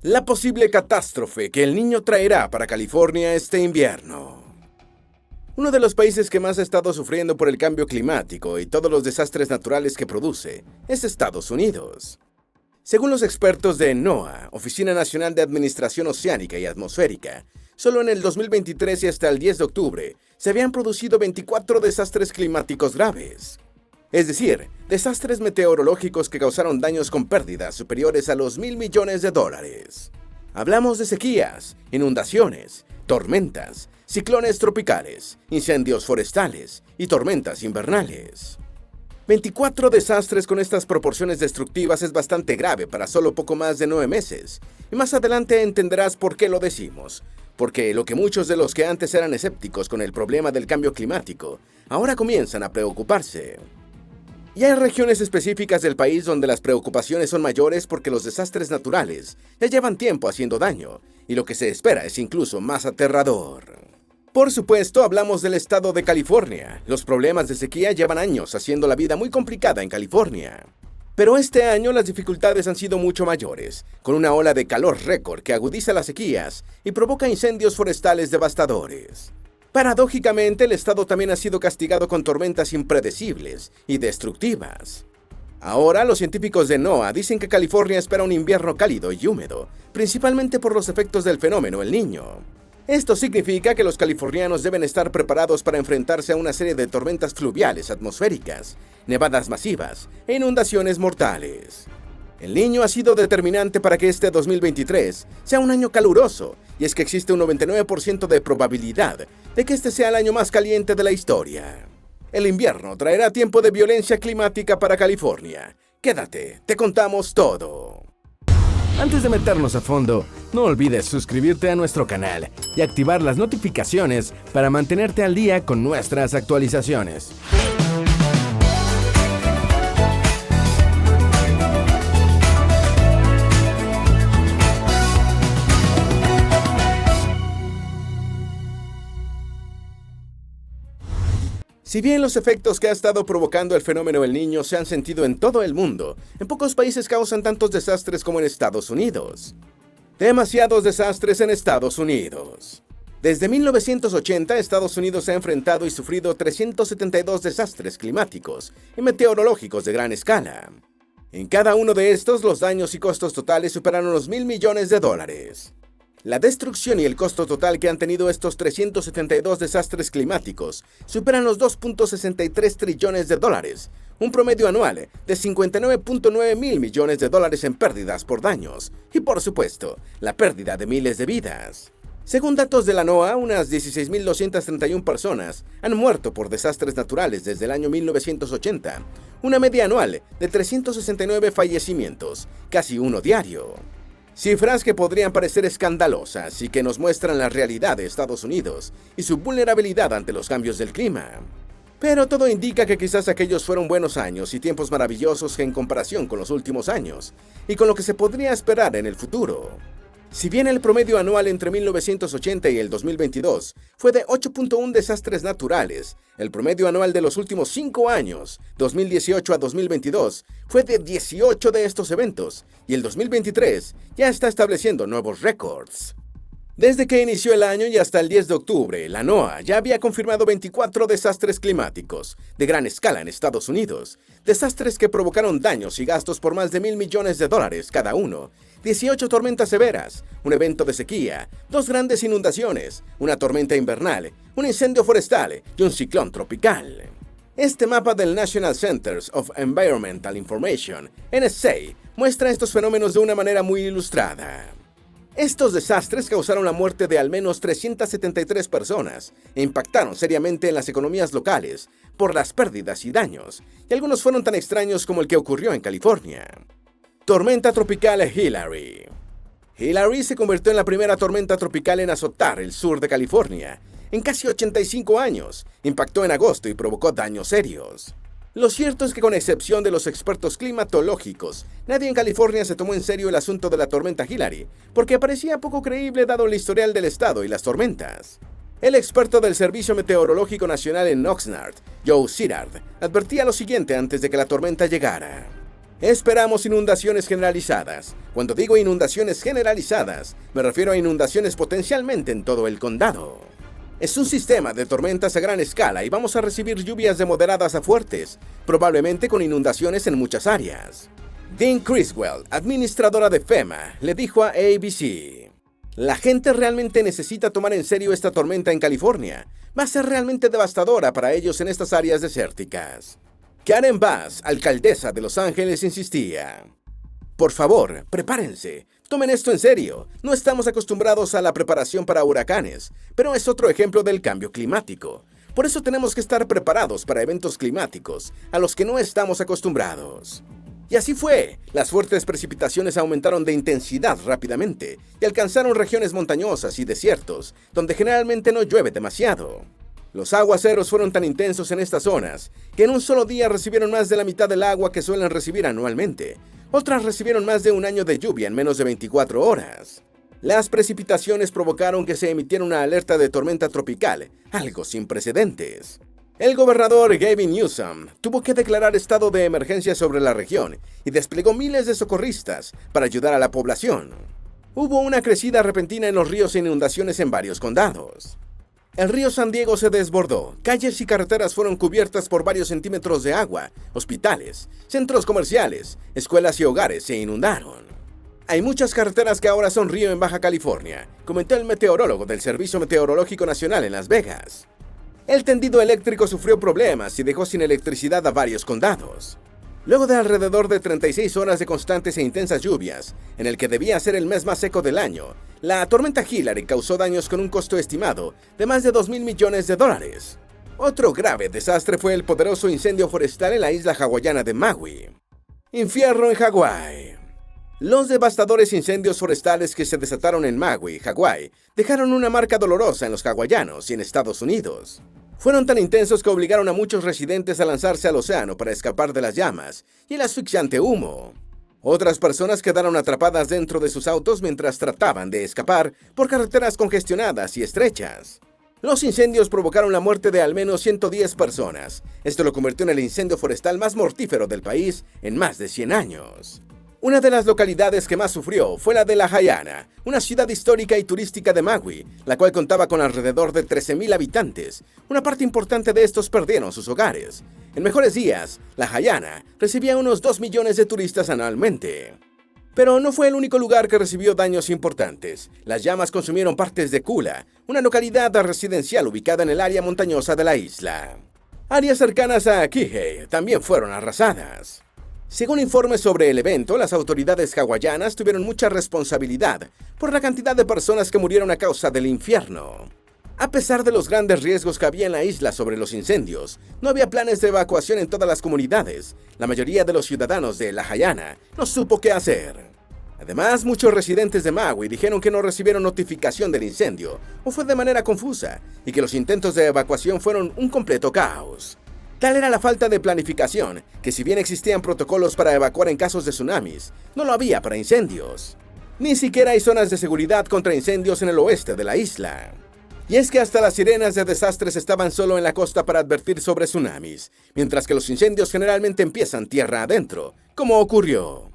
La posible catástrofe que el Niño traerá para California este invierno. Uno de los países que más ha estado sufriendo por el cambio climático y todos los desastres naturales que produce es Estados Unidos. Según los expertos de NOAA, Oficina Nacional de Administración Oceánica y Atmosférica, solo en el 2023 y hasta el 10 de octubre se habían producido 24 desastres climáticos graves. Es decir, desastres meteorológicos que causaron daños con pérdidas superiores a los $1.000 millones. Hablamos de sequías, inundaciones, tormentas, ciclones tropicales, incendios forestales y tormentas invernales. 24 desastres con estas proporciones destructivas es bastante grave para solo poco más de 9 meses. Y más adelante entenderás por qué lo decimos. Porque lo que muchos de los que antes eran escépticos con el problema del cambio climático, ahora comienzan a preocuparse. Y hay regiones específicas del país donde las preocupaciones son mayores porque los desastres naturales ya llevan tiempo haciendo daño, y lo que se espera es incluso más aterrador. Por supuesto, hablamos del estado de California. Los problemas de sequía llevan años haciendo la vida muy complicada en California. Pero este año las dificultades han sido mucho mayores, con una ola de calor récord que agudiza las sequías y provoca incendios forestales devastadores. Paradójicamente, el estado también ha sido castigado con tormentas impredecibles y destructivas. Ahora, los científicos de NOAA dicen que California espera un invierno cálido y húmedo, principalmente por los efectos del fenómeno El Niño. Esto significa que los californianos deben estar preparados para enfrentarse a una serie de tormentas fluviales atmosféricas, nevadas masivas e inundaciones mortales. El Niño ha sido determinante para que este 2023 sea un año caluroso, y es que existe un 99% de probabilidad de que este sea el año más caliente de la historia. El invierno traerá tiempo de violencia climática para California. Quédate, te contamos todo. Antes de meternos a fondo, no olvides suscribirte a nuestro canal y activar las notificaciones para mantenerte al día con nuestras actualizaciones. Si bien los efectos que ha estado provocando el fenómeno El Niño se han sentido en todo el mundo, en pocos países causan tantos desastres como en Estados Unidos. Demasiados desastres en Estados Unidos. Desde 1980, Estados Unidos ha enfrentado y sufrido 372 desastres climáticos y meteorológicos de gran escala. En cada uno de estos, los daños y costos totales superaron los $1.000 millones. La destrucción y el costo total que han tenido estos 372 desastres climáticos superan los $2.63 trillones, un promedio anual de $59.9 mil millones en pérdidas por daños y, por supuesto, la pérdida de miles de vidas. Según datos de la NOAA, unas 16.231 personas han muerto por desastres naturales desde el año 1980, una media anual de 369 fallecimientos, casi uno diario. Cifras que podrían parecer escandalosas y que nos muestran la realidad de Estados Unidos y su vulnerabilidad ante los cambios del clima. Pero todo indica que quizás aquellos fueron buenos años y tiempos maravillosos en comparación con los últimos años y con lo que se podría esperar en el futuro. Si bien el promedio anual entre 1980 y el 2022 fue de 8.1 desastres naturales, el promedio anual de los últimos 5 años, 2018 a 2022, fue de 18 de estos eventos, y el 2023 ya está estableciendo nuevos récords. Desde que inició el año y hasta el 10 de octubre, la NOAA ya había confirmado 24 desastres climáticos de gran escala en Estados Unidos, desastres que provocaron daños y gastos por más de $1.000 millones cada uno, 18 tormentas severas, un evento de sequía, 2 grandes inundaciones, una tormenta invernal, un incendio forestal y un ciclón tropical. Este mapa del National Centers of Environmental Information, NSA, muestra estos fenómenos de una manera muy ilustrada. Estos desastres causaron la muerte de al menos 373 personas e impactaron seriamente en las economías locales por las pérdidas y daños, y algunos fueron tan extraños como el que ocurrió en California. Tormenta tropical Hillary. Hillary se convirtió en la primera tormenta tropical en azotar el sur de California en casi 85 años, impactó en agosto y provocó daños serios. Lo cierto es que, con excepción de los expertos climatológicos, nadie en California se tomó en serio el asunto de la tormenta Hillary, porque parecía poco creíble dado el historial del estado y las tormentas. El experto del Servicio Meteorológico Nacional en Oxnard, Joe Sirard, advertía lo siguiente antes de que la tormenta llegara. Esperamos inundaciones generalizadas. Cuando digo inundaciones generalizadas, me refiero a inundaciones potencialmente en todo el condado. Es un sistema de tormentas a gran escala y vamos a recibir lluvias de moderadas a fuertes, probablemente con inundaciones en muchas áreas. Dean Criswell, administradora de FEMA, le dijo a ABC: la gente realmente necesita tomar en serio esta tormenta en California. Va a ser realmente devastadora para ellos en estas áreas desérticas. Karen Bass, alcaldesa de Los Ángeles, insistía: por favor, prepárense. Tomen esto en serio. No estamos acostumbrados a la preparación para huracanes, pero es otro ejemplo del cambio climático. Por eso tenemos que estar preparados para eventos climáticos a los que no estamos acostumbrados. Y así fue. Las fuertes precipitaciones aumentaron de intensidad rápidamente y alcanzaron regiones montañosas y desiertos, donde generalmente no llueve demasiado. Los aguaceros fueron tan intensos en estas zonas que en un solo día recibieron más de la mitad del agua que suelen recibir anualmente. Otras recibieron más de un año de lluvia en menos de 24 horas. Las precipitaciones provocaron que se emitiera una alerta de tormenta tropical, algo sin precedentes. El gobernador Gavin Newsom tuvo que declarar estado de emergencia sobre la región y desplegó miles de socorristas para ayudar a la población. Hubo una crecida repentina en los ríos e inundaciones en varios condados. El río San Diego se desbordó, calles y carreteras fueron cubiertas por varios centímetros de agua, hospitales, centros comerciales, escuelas y hogares se inundaron. Hay muchas carreteras que ahora son río en Baja California, comentó el meteorólogo del Servicio Meteorológico Nacional en Las Vegas. El tendido eléctrico sufrió problemas y dejó sin electricidad a varios condados. Luego de alrededor de 36 horas de constantes e intensas lluvias, en el que debía ser el mes más seco del año, la tormenta Hillary causó daños con un costo estimado de más de $2,000 millones. Otro grave desastre fue el poderoso incendio forestal en la isla hawaiana de Maui. Infierno en Hawái. Los devastadores incendios forestales que se desataron en Maui, Hawái, dejaron una marca dolorosa en los hawaianos y en Estados Unidos. Fueron tan intensos que obligaron a muchos residentes a lanzarse al océano para escapar de las llamas y el asfixiante humo. Otras personas quedaron atrapadas dentro de sus autos mientras trataban de escapar por carreteras congestionadas y estrechas. Los incendios provocaron la muerte de al menos 110 personas. Esto lo convirtió en el incendio forestal más mortífero del país en más de 100 años. Una de las localidades que más sufrió fue la de Lahaina, una ciudad histórica y turística de Maui, la cual contaba con alrededor de 13,000 habitantes. Una parte importante de estos perdieron sus hogares. En mejores días, Lahaina recibía unos 2 millones de turistas anualmente. Pero no fue el único lugar que recibió daños importantes. Las llamas consumieron partes de Kula, una localidad residencial ubicada en el área montañosa de la isla. Áreas cercanas a Kihei también fueron arrasadas. Según informes sobre el evento, las autoridades hawaianas tuvieron mucha responsabilidad por la cantidad de personas que murieron a causa del infierno. A pesar de los grandes riesgos que había en la isla sobre los incendios, no había planes de evacuación en todas las comunidades. La mayoría de los ciudadanos de Lahaina no supo qué hacer. Además, muchos residentes de Maui dijeron que no recibieron notificación del incendio o fue de manera confusa y que los intentos de evacuación fueron un completo caos. Tal era la falta de planificación, que si bien existían protocolos para evacuar en casos de tsunamis, no lo había para incendios. Ni siquiera hay zonas de seguridad contra incendios en el oeste de la isla. Y es que hasta las sirenas de desastres estaban solo en la costa para advertir sobre tsunamis, mientras que los incendios generalmente empiezan tierra adentro, como ocurrió.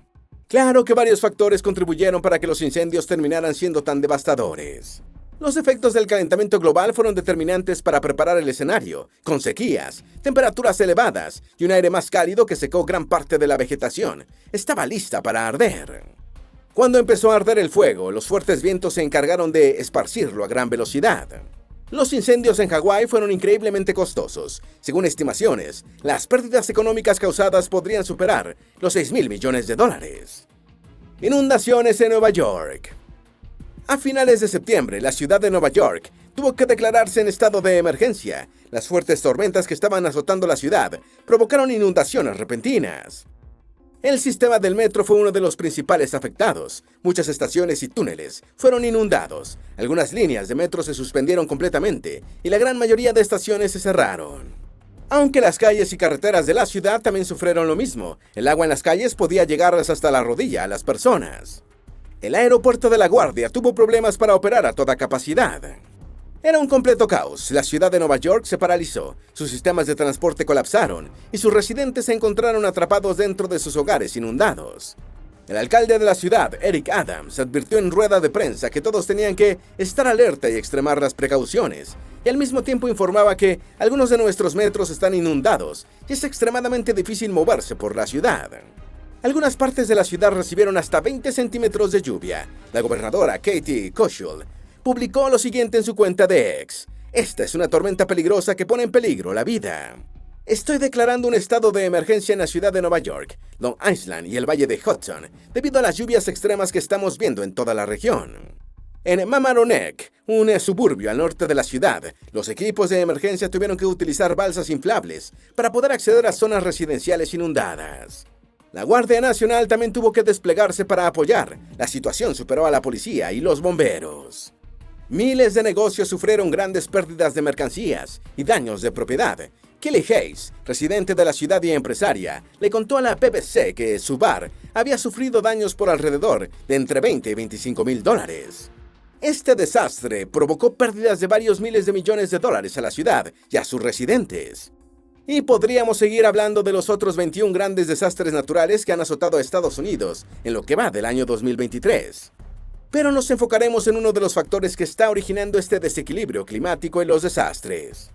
Claro que varios factores contribuyeron para que los incendios terminaran siendo tan devastadores. Los efectos del calentamiento global fueron determinantes para preparar el escenario, con sequías, temperaturas elevadas y un aire más cálido que secó gran parte de la vegetación. Estaba lista para arder. Cuando empezó a arder el fuego, los fuertes vientos se encargaron de esparcirlo a gran velocidad. Los incendios en Hawái fueron increíblemente costosos. Según estimaciones, las pérdidas económicas causadas podrían superar los $6,000 millones. Inundaciones en Nueva York. A finales de septiembre, la ciudad de Nueva York tuvo que declararse en estado de emergencia. Las fuertes tormentas que estaban azotando la ciudad provocaron inundaciones repentinas. El sistema del metro fue uno de los principales afectados. Muchas estaciones y túneles fueron inundados. Algunas líneas de metro se suspendieron completamente y la gran mayoría de estaciones se cerraron. Aunque las calles y carreteras de la ciudad también sufrieron lo mismo. El agua en las calles podía llegar hasta la rodilla a las personas. El aeropuerto de LaGuardia tuvo problemas para operar a toda capacidad. Era un completo caos. La ciudad de Nueva York se paralizó, sus sistemas de transporte colapsaron y sus residentes se encontraron atrapados dentro de sus hogares inundados. El alcalde de la ciudad, Eric Adams, advirtió en rueda de prensa que todos tenían que estar alerta y extremar las precauciones, y al mismo tiempo informaba que algunos de nuestros metros están inundados y es extremadamente difícil moverse por la ciudad. Algunas partes de la ciudad recibieron hasta 20 centímetros de lluvia. La gobernadora Katie Hochul publicó lo siguiente en su cuenta de X: "Esta es una tormenta peligrosa que pone en peligro la vida. Estoy declarando un estado de emergencia en la ciudad de Nueva York, Long Island y el Valle de Hudson, debido a las lluvias extremas que estamos viendo en toda la región". En Mamaroneck, un suburbio al norte de la ciudad, los equipos de emergencia tuvieron que utilizar balsas inflables para poder acceder a zonas residenciales inundadas. La Guardia Nacional también tuvo que desplegarse para apoyar. La situación superó a la policía y los bomberos. Miles de negocios sufrieron grandes pérdidas de mercancías y daños de propiedad. Kelly Hayes, residente de la ciudad y empresaria, le contó a la BBC que su bar había sufrido daños por alrededor de entre 20 y 25 mil dólares. Este desastre provocó pérdidas de varios miles de millones de dólares a la ciudad y a sus residentes. Y podríamos seguir hablando de los otros 21 grandes desastres naturales que han azotado a Estados Unidos en lo que va del año 2023. Pero nos enfocaremos en uno de los factores que está originando este desequilibrio climático y los desastres.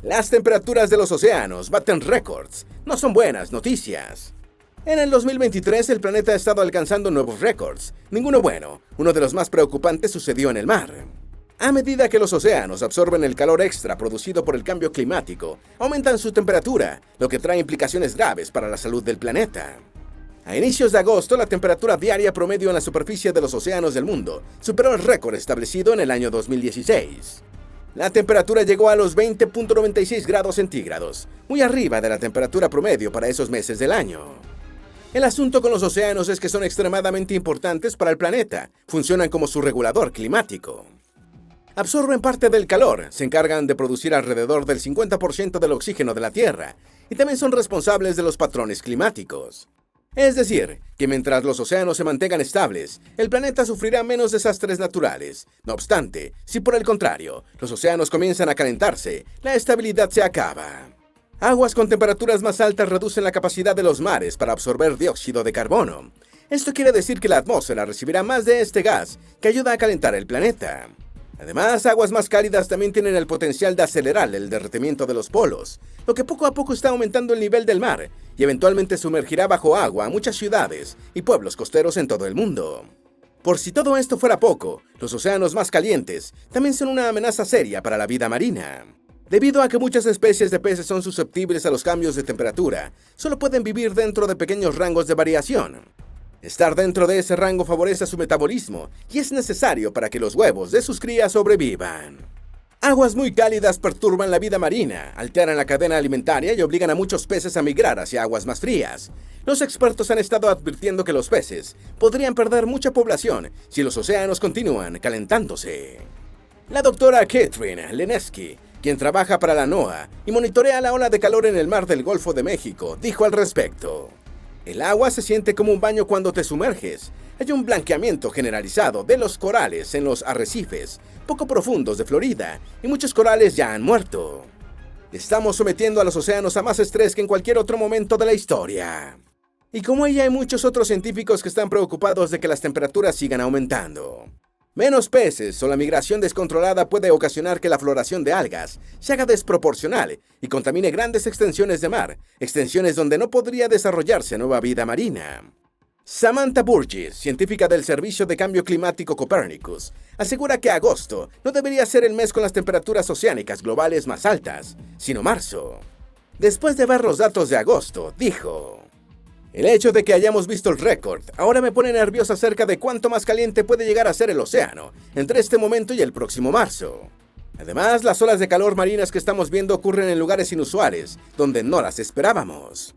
Las temperaturas de los océanos baten récords. No son buenas noticias. En el 2023 el planeta ha estado alcanzando nuevos récords. Ninguno bueno. Uno de los más preocupantes sucedió en el mar. A medida que los océanos absorben el calor extra producido por el cambio climático, aumentan su temperatura, lo que trae implicaciones graves para la salud del planeta. A inicios de agosto, la temperatura diaria promedio en la superficie de los océanos del mundo superó el récord establecido en el año 2016. La temperatura llegó a los 20.96 grados centígrados, muy arriba de la temperatura promedio para esos meses del año. El asunto con los océanos es que son extremadamente importantes para el planeta, funcionan como su regulador climático. Absorben parte del calor, se encargan de producir alrededor del 50% del oxígeno de la Tierra y también son responsables de los patrones climáticos. Es decir, que mientras los océanos se mantengan estables, el planeta sufrirá menos desastres naturales. No obstante, si por el contrario, los océanos comienzan a calentarse, la estabilidad se acaba. Aguas con temperaturas más altas reducen la capacidad de los mares para absorber dióxido de carbono. Esto quiere decir que la atmósfera recibirá más de este gas, que ayuda a calentar el planeta. Además, aguas más cálidas también tienen el potencial de acelerar el derretimiento de los polos, lo que poco a poco está aumentando el nivel del mar y eventualmente sumergirá bajo agua a muchas ciudades y pueblos costeros en todo el mundo. Por si todo esto fuera poco, los océanos más calientes también son una amenaza seria para la vida marina. Debido a que muchas especies de peces son susceptibles a los cambios de temperatura, solo pueden vivir dentro de pequeños rangos de variación. Estar dentro de ese rango favorece su metabolismo y es necesario para que los huevos de sus crías sobrevivan. Aguas muy cálidas perturban la vida marina, alteran la cadena alimentaria y obligan a muchos peces a migrar hacia aguas más frías. Los expertos han estado advirtiendo que los peces podrían perder mucha población si los océanos continúan calentándose. La doctora Catherine Leneski, quien trabaja para la NOAA y monitorea la ola de calor en el mar del Golfo de México, dijo al respecto: "El agua se siente como un baño cuando te sumerges. Hay un blanqueamiento generalizado de los corales en los arrecifes poco profundos de Florida y muchos corales ya han muerto. Estamos sometiendo a los océanos a más estrés que en cualquier otro momento de la historia". Y como ella hay muchos otros científicos que están preocupados de que las temperaturas sigan aumentando. Menos peces o la migración descontrolada puede ocasionar que la floración de algas se haga desproporcional y contamine grandes extensiones de mar, extensiones donde no podría desarrollarse nueva vida marina. Samantha Burgess, científica del Servicio de Cambio Climático Copernicus, asegura que agosto no debería ser el mes con las temperaturas oceánicas globales más altas, sino marzo. Después de ver los datos de agosto, dijo: "El hecho de que hayamos visto el récord ahora me pone nerviosa acerca de cuánto más caliente puede llegar a ser el océano entre este momento y el próximo marzo. Además, las olas de calor marinas que estamos viendo ocurren en lugares inusuales, donde no las esperábamos".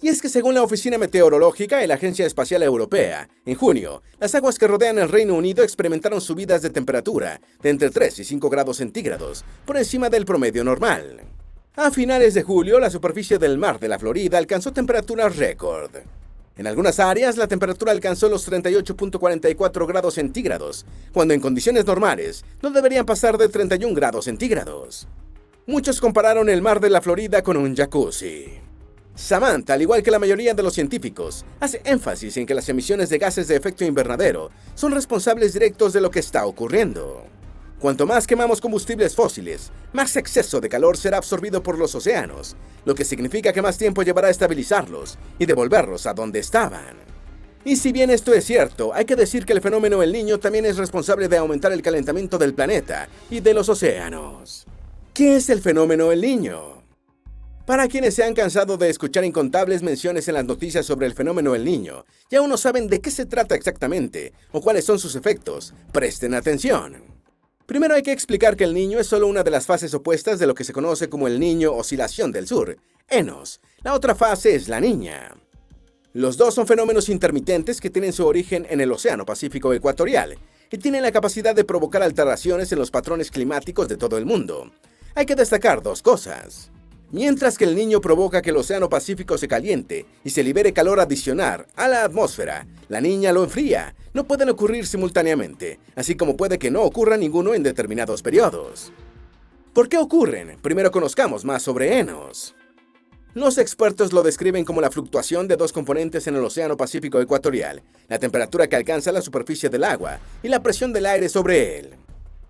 Y es que según la Oficina Meteorológica y la Agencia Espacial Europea, en junio, las aguas que rodean el Reino Unido experimentaron subidas de temperatura de entre 3 y 5 grados centígrados, por encima del promedio normal. A finales de julio, la superficie del mar de la Florida alcanzó temperaturas récord. En algunas áreas, la temperatura alcanzó los 38.44 grados centígrados, cuando en condiciones normales no deberían pasar de 31 grados centígrados. Muchos compararon el mar de la Florida con un jacuzzi. Samantha, al igual que la mayoría de los científicos, hace énfasis en que las emisiones de gases de efecto invernadero son responsables directos de lo que está ocurriendo. Cuanto más quemamos combustibles fósiles, más exceso de calor será absorbido por los océanos, lo que significa que más tiempo llevará a estabilizarlos y devolverlos a donde estaban. Y si bien esto es cierto, hay que decir que el fenómeno El Niño también es responsable de aumentar el calentamiento del planeta y de los océanos. ¿Qué es el fenómeno El Niño? Para quienes se han cansado de escuchar incontables menciones en las noticias sobre el fenómeno El Niño y aún no saben de qué se trata exactamente o cuáles son sus efectos, presten atención. Primero hay que explicar que el Niño es solo una de las fases opuestas de lo que se conoce como el Niño Oscilación del Sur, ENOS. La otra fase es la Niña. Los dos son fenómenos intermitentes que tienen su origen en el Océano Pacífico Ecuatorial y tienen la capacidad de provocar alteraciones en los patrones climáticos de todo el mundo. Hay que destacar dos cosas. Mientras que el Niño provoca que el Océano Pacífico se caliente y se libere calor adicional a la atmósfera, la Niña lo enfría. No pueden ocurrir simultáneamente, así como puede que no ocurra ninguno en determinados periodos. ¿Por qué ocurren? Primero conozcamos más sobre ENOS. Los expertos lo describen como la fluctuación de dos componentes en el Océano Pacífico Ecuatorial, la temperatura que alcanza la superficie del agua y la presión del aire sobre él.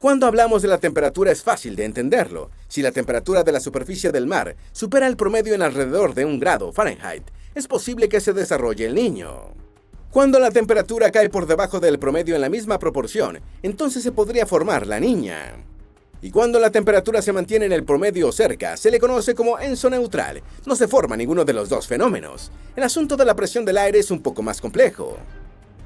Cuando hablamos de la temperatura es fácil de entenderlo. Si la temperatura de la superficie del mar supera el promedio en alrededor de 1 grado Fahrenheit, es posible que se desarrolle el Niño. Cuando la temperatura cae por debajo del promedio en la misma proporción, entonces se podría formar la Niña. Y cuando la temperatura se mantiene en el promedio o cerca, se le conoce como ENSO neutral. No se forma ninguno de los dos fenómenos. El asunto de la presión del aire es un poco más complejo.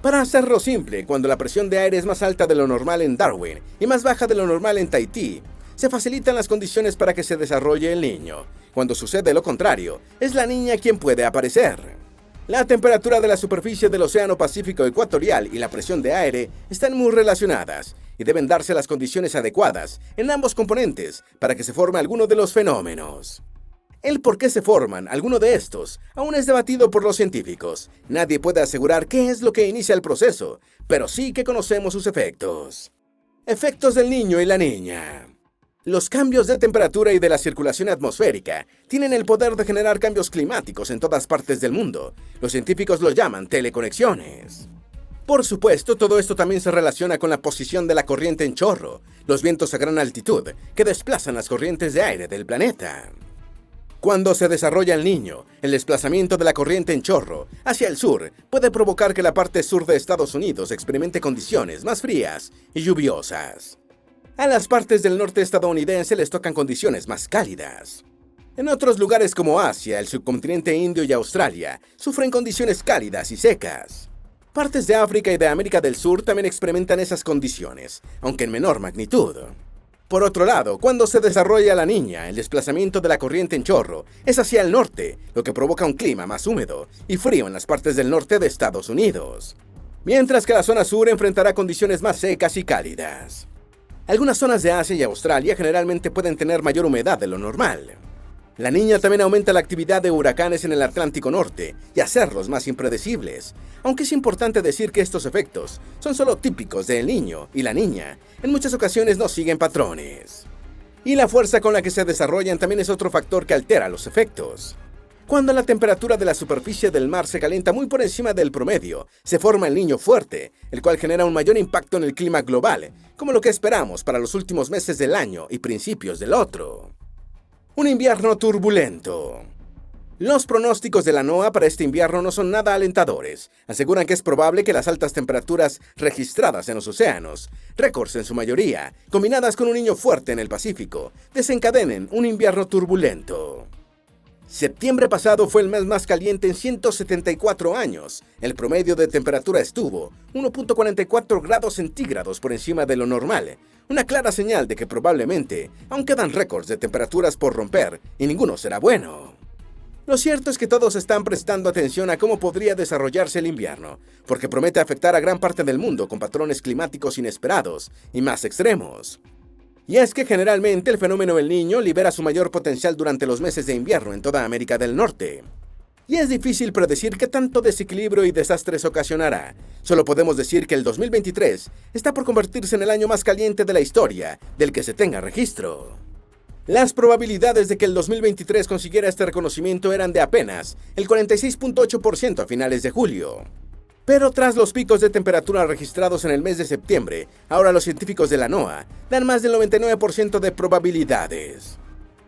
Para hacerlo simple, cuando la presión de aire es más alta de lo normal en Darwin y más baja de lo normal en Tahití, se facilitan las condiciones para que se desarrolle el Niño. Cuando sucede lo contrario, es la Niña quien puede aparecer. La temperatura de la superficie del Océano Pacífico Ecuatorial y la presión de aire están muy relacionadas y deben darse las condiciones adecuadas en ambos componentes para que se forme alguno de los fenómenos. El por qué se forman alguno de estos aún es debatido por los científicos. Nadie puede asegurar qué es lo que inicia el proceso, pero sí que conocemos sus efectos. Efectos del Niño y la Niña. Los cambios de temperatura y de la circulación atmosférica tienen el poder de generar cambios climáticos en todas partes del mundo. Los científicos lo llaman teleconexiones. Por supuesto, todo esto también se relaciona con la posición de la corriente en chorro, los vientos a gran altitud que desplazan las corrientes de aire del planeta. Cuando se desarrolla el Niño, el desplazamiento de la corriente en chorro hacia el sur puede provocar que la parte sur de Estados Unidos experimente condiciones más frías y lluviosas. A las partes del norte estadounidense les tocan condiciones más cálidas. En otros lugares como Asia, el subcontinente indio y Australia sufren condiciones cálidas y secas. Partes de África y de América del Sur también experimentan esas condiciones, aunque en menor magnitud. Por otro lado, cuando se desarrolla la Niña, el desplazamiento de la corriente en chorro es hacia el norte, lo que provoca un clima más húmedo y frío en las partes del norte de Estados Unidos, mientras que la zona sur enfrentará condiciones más secas y cálidas. Algunas zonas de Asia y Australia generalmente pueden tener mayor humedad de lo normal. La Niña también aumenta la actividad de huracanes en el Atlántico Norte y hacerlos más impredecibles, aunque es importante decir que estos efectos son solo típicos del Niño y la Niña, en muchas ocasiones no siguen patrones. Y la fuerza con la que se desarrollan también es otro factor que altera los efectos. Cuando la temperatura de la superficie del mar se calienta muy por encima del promedio, se forma el Niño fuerte, el cual genera un mayor impacto en el clima global, como lo que esperamos para los últimos meses del año y principios del otro. Un invierno turbulento. Los pronósticos de la NOAA para este invierno no son nada alentadores. Aseguran que es probable que las altas temperaturas registradas en los océanos, récords en su mayoría, combinadas con un Niño fuerte en el Pacífico, desencadenen un invierno turbulento. Septiembre pasado fue el mes más caliente en 174 años. El promedio de temperatura estuvo 1.44 grados centígrados por encima de lo normal. Una clara señal de que probablemente aún quedan récords de temperaturas por romper y ninguno será bueno. Lo cierto es que todos están prestando atención a cómo podría desarrollarse el invierno, porque promete afectar a gran parte del mundo con patrones climáticos inesperados y más extremos. Y es que generalmente el fenómeno El Niño libera su mayor potencial durante los meses de invierno en toda América del Norte. Y es difícil predecir qué tanto desequilibrio y desastres ocasionará. Solo podemos decir que el 2023 está por convertirse en el año más caliente de la historia del que se tenga registro. Las probabilidades de que el 2023 consiguiera este reconocimiento eran de apenas el 46.8% a finales de julio. Pero tras los picos de temperatura registrados en el mes de septiembre, ahora los científicos de la NOAA dan más del 99% de probabilidades.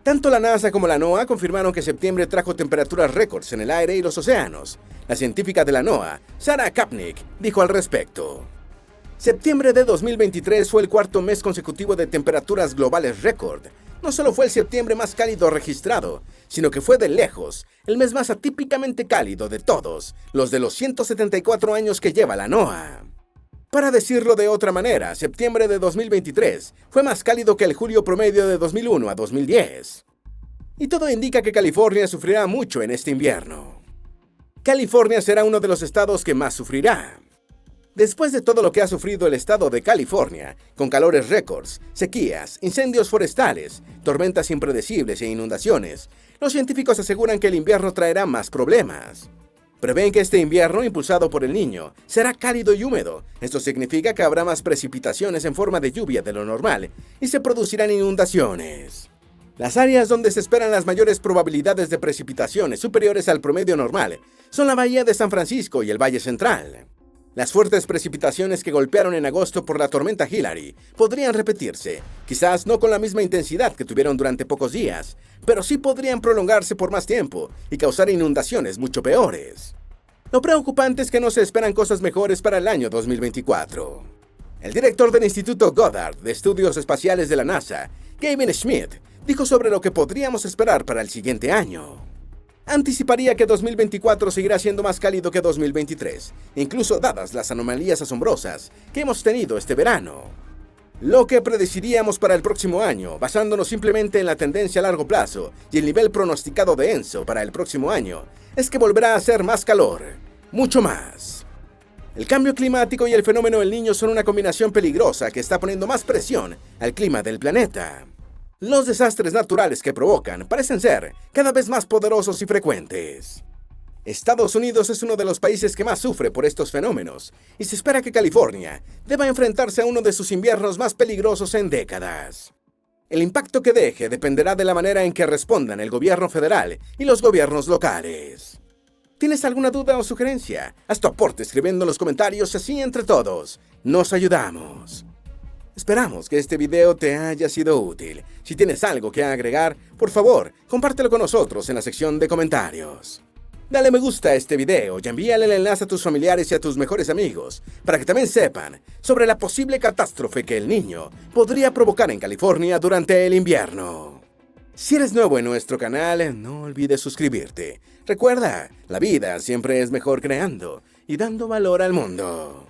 Tanto la NASA como la NOAA confirmaron que septiembre trajo temperaturas récords en el aire y los océanos. La científica de la NOAA, Sarah Kapnick, dijo al respecto: septiembre de 2023 fue el cuarto mes consecutivo de temperaturas globales récord. No solo fue el septiembre más cálido registrado, sino que fue de lejos el mes más atípicamente cálido de todos los de los 174 años que lleva la NOAA. Para decirlo de otra manera, septiembre de 2023 fue más cálido que el julio promedio de 2001 a 2010. Y todo indica que California sufrirá mucho en este invierno. California será uno de los estados que más sufrirá. Después de todo lo que ha sufrido el estado de California, con calores récords, sequías, incendios forestales, tormentas impredecibles e inundaciones, los científicos aseguran que el invierno traerá más problemas. Prevén que este invierno, impulsado por el Niño, será cálido y húmedo. Esto significa que habrá más precipitaciones en forma de lluvia de lo normal y se producirán inundaciones. Las áreas donde se esperan las mayores probabilidades de precipitaciones superiores al promedio normal son la bahía de San Francisco y el Valle Central. Las fuertes precipitaciones que golpearon en agosto por la tormenta Hillary podrían repetirse, quizás no con la misma intensidad que tuvieron durante pocos días, pero sí podrían prolongarse por más tiempo y causar inundaciones mucho peores. Lo preocupante es que no se esperan cosas mejores para el año 2024. El director del Instituto Goddard de Estudios Espaciales de la NASA, Kevin Schmidt, dijo sobre lo que podríamos esperar para el siguiente año. Anticiparía que 2024 seguirá siendo más cálido que 2023, incluso dadas las anomalías asombrosas que hemos tenido este verano. Lo que predeciríamos para el próximo año, basándonos simplemente en la tendencia a largo plazo y el nivel pronosticado de ENSO para el próximo año, es que volverá a hacer más calor, mucho más. El cambio climático y el fenómeno del Niño son una combinación peligrosa que está poniendo más presión al clima del planeta. Los desastres naturales que provocan parecen ser cada vez más poderosos y frecuentes. Estados Unidos es uno de los países que más sufre por estos fenómenos, y se espera que California deba enfrentarse a uno de sus inviernos más peligrosos en décadas. El impacto que deje dependerá de la manera en que respondan el gobierno federal y los gobiernos locales. ¿Tienes alguna duda o sugerencia? Haz tu aporte escribiendo en los comentarios y así entre todos nos ayudamos. Esperamos que este video te haya sido útil. Si tienes algo que agregar, por favor, compártelo con nosotros en la sección de comentarios. Dale me gusta a este video y envíale el enlace a tus familiares y a tus mejores amigos para que también sepan sobre la posible catástrofe que el Niño podría provocar en California durante el invierno. Si eres nuevo en nuestro canal, no olvides suscribirte. Recuerda, la vida siempre es mejor creando y dando valor al mundo.